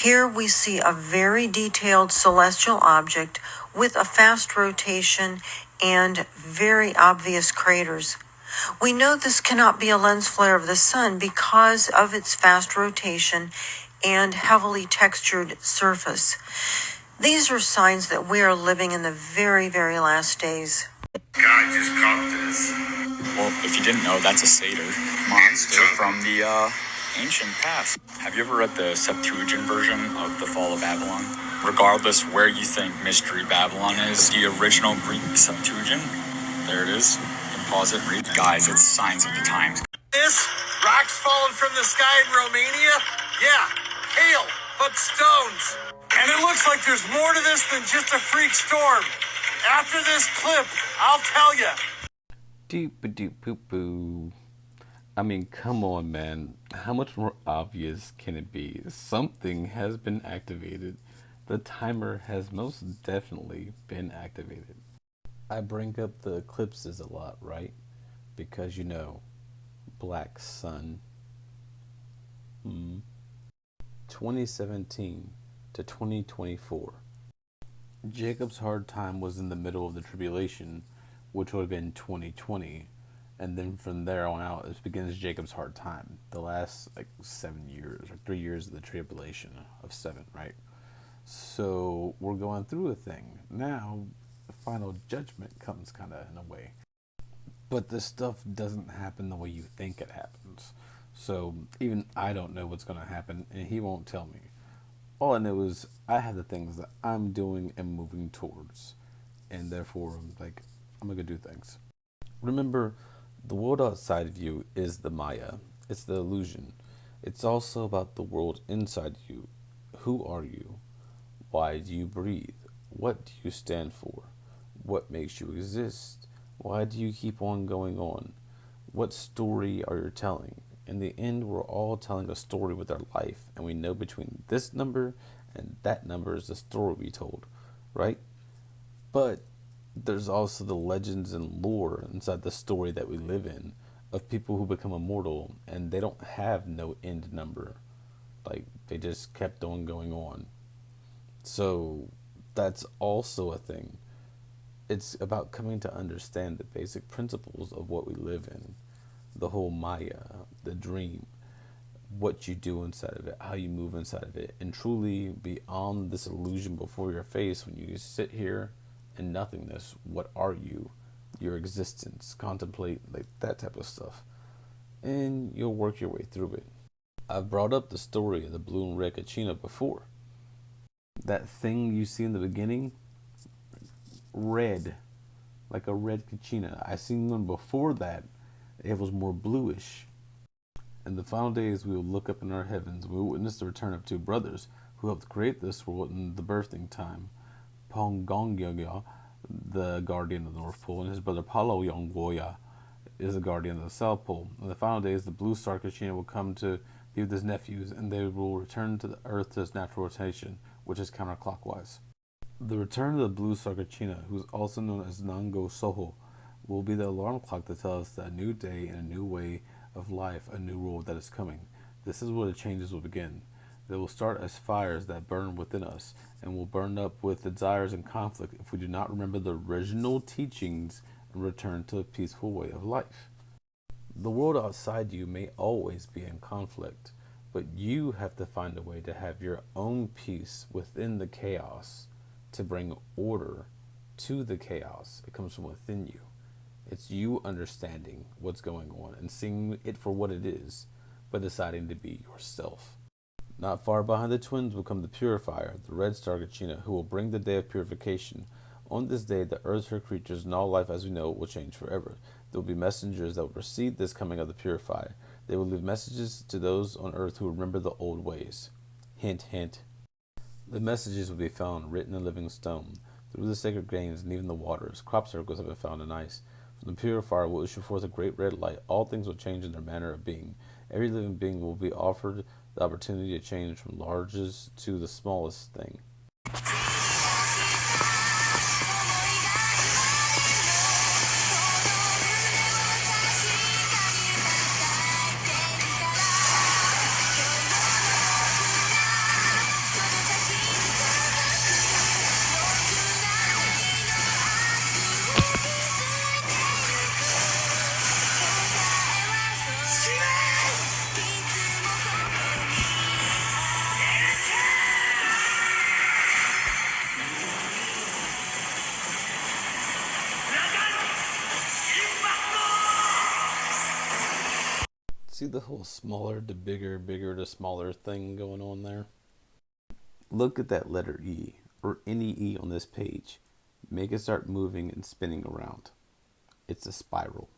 Here we see a very detailed celestial object with a fast rotation and very obvious craters. We know this cannot be a lens flare of the sun because of its fast rotation and heavily textured surface. These are signs that we are living in the very, very last days. Guy just caught this. Well, if you didn't know, that's a satyr monster from the ancient past. Have you ever read the Septuagint version of The Fall of Babylon? Regardless where you think Mystery Babylon is, the original Greek Septuagint, there it is. You can pause it and read. Guys, it's signs of the times. This? Rocks falling from the sky in Romania? Yeah, hail, but stones. And it looks like there's more to this than just a freak storm. After this clip, I'll tell you. Doop-a-doop-poo-poo. I mean, come on, man. How much more obvious can it be? Something has been activated. The timer has most definitely been activated. I bring up the eclipses a lot, right? Because, you know, Black Sun. 2017 to 2024. Jacob's hard time was in the middle of the tribulation, which would have been 2020. And then from there on out, it begins Jacob's hard time. The last 7 years or 3 years of the tribulation of 7, right? So we're going through a thing. Now, the final judgment comes kind of in a way. But this stuff doesn't happen the way you think it happens. So even I don't know what's going to happen, and he won't tell me. All I know is I have the things that I'm doing and moving towards. And therefore, I'm going to do things. Remember, the world outside of you is the Maya. It's the illusion. It's also about the world inside you. Who are you? Why do you breathe? What do you stand for? What makes you exist? Why do you keep on going on? What story are you telling? In the end, we're all telling a story with our life, and we know between this number and that number is the story we told, right? But there's also the legends and lore inside the story that we live in of people who become immortal and they don't have no end number. They just kept on going on. So that's also a thing. It's about coming to understand the basic principles of what we live in. The whole Maya, the dream, what you do inside of it, how you move inside of it, and truly beyond this illusion before your face when you sit here in nothingness. What are you? Your existence. Contemplate that type of stuff. And you'll work your way through it. I've brought up the story of the blue and red kachina before. That thing you see in the beginning, red, like a red kachina. I seen one before that. It was more bluish. In the final days, we will look up in our heavens. We will witness the return of two brothers who helped create this world in the birthing time. Pongongyoga, the guardian of the North Pole, and his brother Paloyongwoya is the guardian of the South Pole. In the final days, the blue star Kachina will come to be with his nephews, and they will return to the Earth to its natural rotation, which is counterclockwise. The return of the blue star Kachina, who is also known as Nango Soho, will be the alarm clock to tell us that a new day and a new way of life, a new world that is coming. This is where the changes will begin. They will start as fires that burn within us and will burn up with desires and conflict if we do not remember the original teachings and return to a peaceful way of life. The world outside you may always be in conflict, but you have to find a way to have your own peace within the chaos, to bring order to the chaos. It comes from within you. It's you understanding what's going on and seeing it for what it is, but deciding to be yourself. Not far behind the twins will come the purifier, the red star Kachina, who will bring the day of purification. On this day, the earth, her creatures, and all life as we know it will change forever. There will be messengers that will precede this coming of the purifier. They will leave messages to those on earth who remember the old ways. Hint, hint. The messages will be found written in living stone, through the sacred grains and even the waters. Crop circles have been found in ice. From the purifier will issue forth a great red light. All things will change in their manner of being. Every living being will be offered the opportunity to change from largest to the smallest thing. See the whole smaller to bigger, bigger to smaller thing going on there? Look at that letter E, or any E on this page. Make it start moving and spinning around. It's a spiral.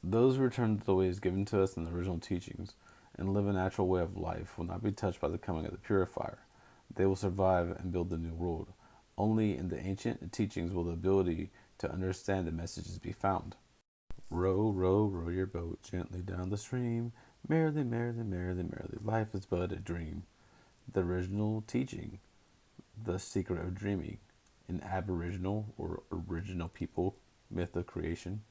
Those who return to the ways given to us in the original teachings and live a natural way of life will not be touched by the coming of the purifier. They will survive and build the new world. Only in the ancient teachings will the ability to understand the messages be found. Row, row, row your boat gently down the stream. Merrily, merrily, merrily, merrily, life is but a dream. The original teaching, the secret of dreaming, an aboriginal or original people myth of creation.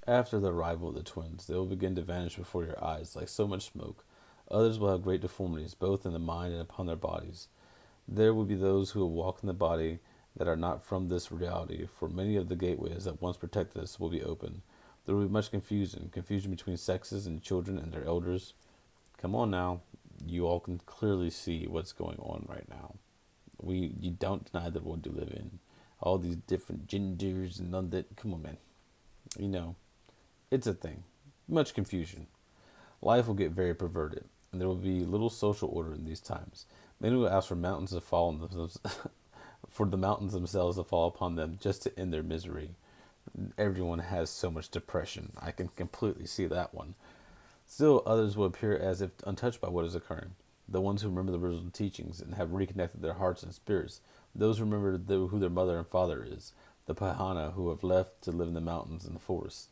After the arrival of the twins, they will begin to vanish before your eyes like so much smoke. Others will have great deformities, both in the mind and upon their bodies. There will be those who will walk in the body that are not from this reality, for many of the gateways that once protected us will be open. There will be much confusion between sexes and children and their elders. Come on now, you all can clearly see what's going on right now. You don't deny the world you live in. All these different genders and none that. Come on, man. You know, it's a thing. Much confusion. Life will get very perverted, and there will be little social order in these times. Many will ask for mountains to fall on themselves, for the mountains themselves to fall upon them, just to end their misery. Everyone has so much depression. I can completely see that one. Still, others will appear as if untouched by what is occurring. The ones who remember the original teachings and have reconnected their hearts and spirits. Those who remember who their mother and father is. The Pahana who have left to live in the mountains and the forest.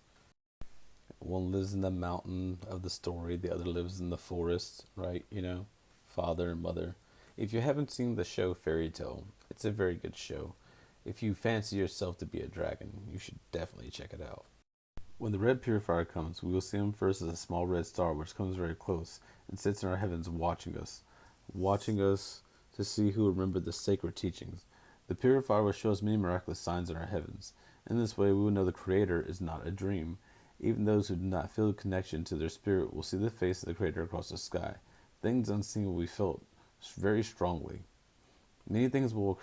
One lives in the mountain of the story, the other lives in the forest, right? You know, father and mother. If you haven't seen the show Fairy Tale, it's a very good show. If you fancy yourself to be a dragon, you should definitely check it out. When the red purifier comes, we will see him first as a small red star which comes very close and sits in our heavens watching us to see who remember the sacred teachings. The purifier will show us many miraculous signs in our heavens. In this way, we will know the Creator is not a dream. Even those who do not feel a connection to their spirit will see the face of the Creator across the sky. Things unseen will be felt very strongly. Many things will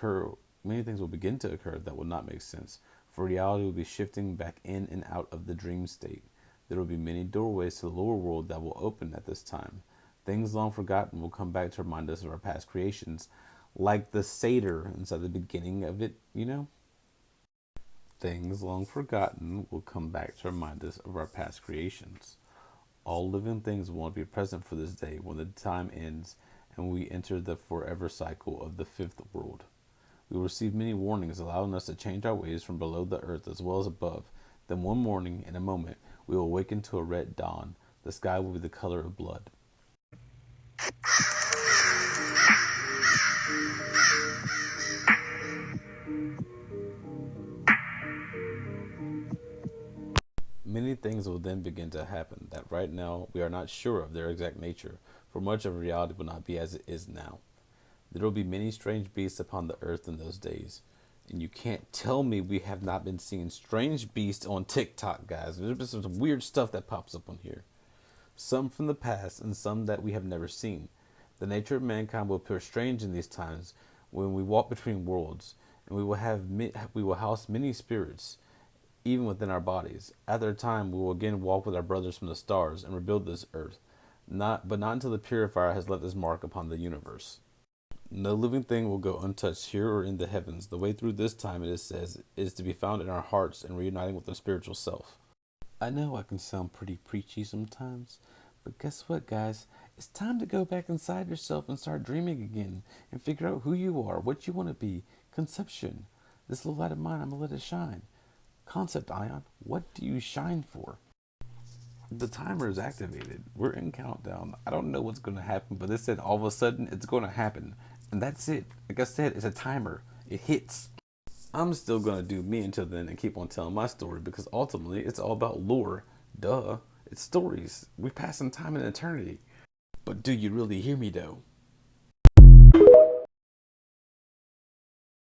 begin to occur that will not make sense, for reality will be shifting back in and out of the dream state. There will be many doorways to the lower world that will open at this time. Things long forgotten will come back to remind us of our past creations, like the satyr inside the beginning of it, you know? Things long forgotten will come back to remind us of our past creations. All living things will be present for this day when the time ends and we enter the forever cycle of the fifth world. We will receive many warnings allowing us to change our ways from below the earth as well as above. Then one morning, in a moment, we will awaken to a red dawn. The sky will be the color of blood. Many things will then begin to happen that right now we are not sure of their exact nature, for much of reality will not be as it is now. There will be many strange beasts upon the earth in those days. And you can't tell me we have not been seeing strange beasts on TikTok, guys. There's been some weird stuff that pops up on here. Some from the past and some that we have never seen. The nature of mankind will appear strange in these times when we walk between worlds, and we will house many spirits, even within our bodies. After a time, we will again walk with our brothers from the stars and rebuild this earth, but not until the purifier has left his mark upon the universe. No living thing will go untouched here or in the heavens. The way through this time, it says, is to be found in our hearts and reuniting with the spiritual self. I know I can sound pretty preachy sometimes, but guess what, guys? It's time to go back inside yourself and start dreaming again and figure out who you are, what you want to be. Conception. This little light of mine, I'm going to let it shine. Concept Ion, what do you shine for? The timer is activated. We're in countdown. I don't know what's going to happen, but they said all of a sudden it's going to happen. And that's it. Like I said, it's a timer. It hits. I'm still going to do me until then and keep on telling my story because ultimately it's all about lore. Duh. It's stories. We pass in time and eternity. But do you really hear me though?